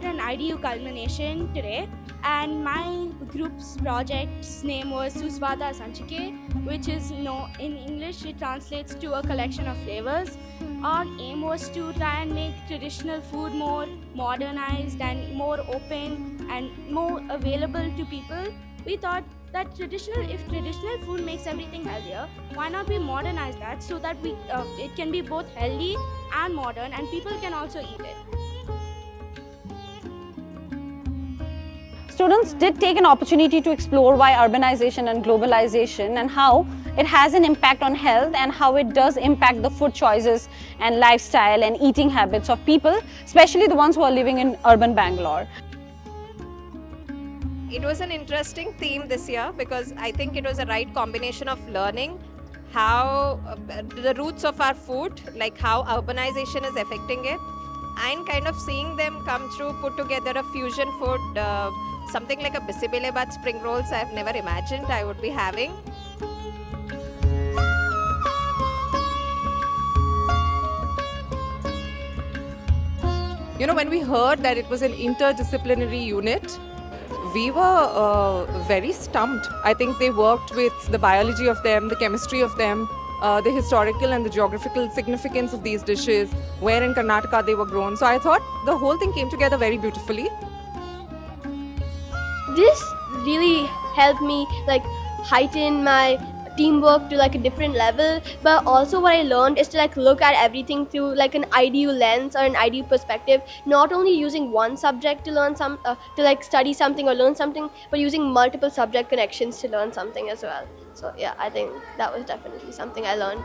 an IDU culmination today, and my group's project's name was Susvada Sanchike, which is in English it translates to a collection of flavors. Our aim was to try and make traditional food more modernized and more open and more available to people. We thought that if traditional food makes everything healthier, why not we modernize that so that it can be both healthy and modern, and people can also eat it. Students did take an opportunity to explore why urbanization and globalization and how it has an impact on health and how it does impact the food choices and lifestyle and eating habits of people, especially the ones who are living in urban Bangalore. It was an interesting theme this year because I think it was a right combination of learning how the roots of our food, like how urbanization is affecting it, and kind of seeing them come through, put together a fusion food, something like a bisibelebath spring rolls I've never imagined I would be having. You know, when we heard that it was an interdisciplinary unit, we were very stumped. I think they worked with the biology of them, the chemistry of them, the historical and the geographical significance of these dishes, where in Karnataka they were grown. So I thought the whole thing came together very beautifully. This really helped me heighten my teamwork to a different level, but also what I learned is to look at everything through an IDU lens or an IDU perspective, not only using one subject to learn study something or learn something, but using multiple subject connections to learn something as well. So yeah, I think that was definitely something I learned.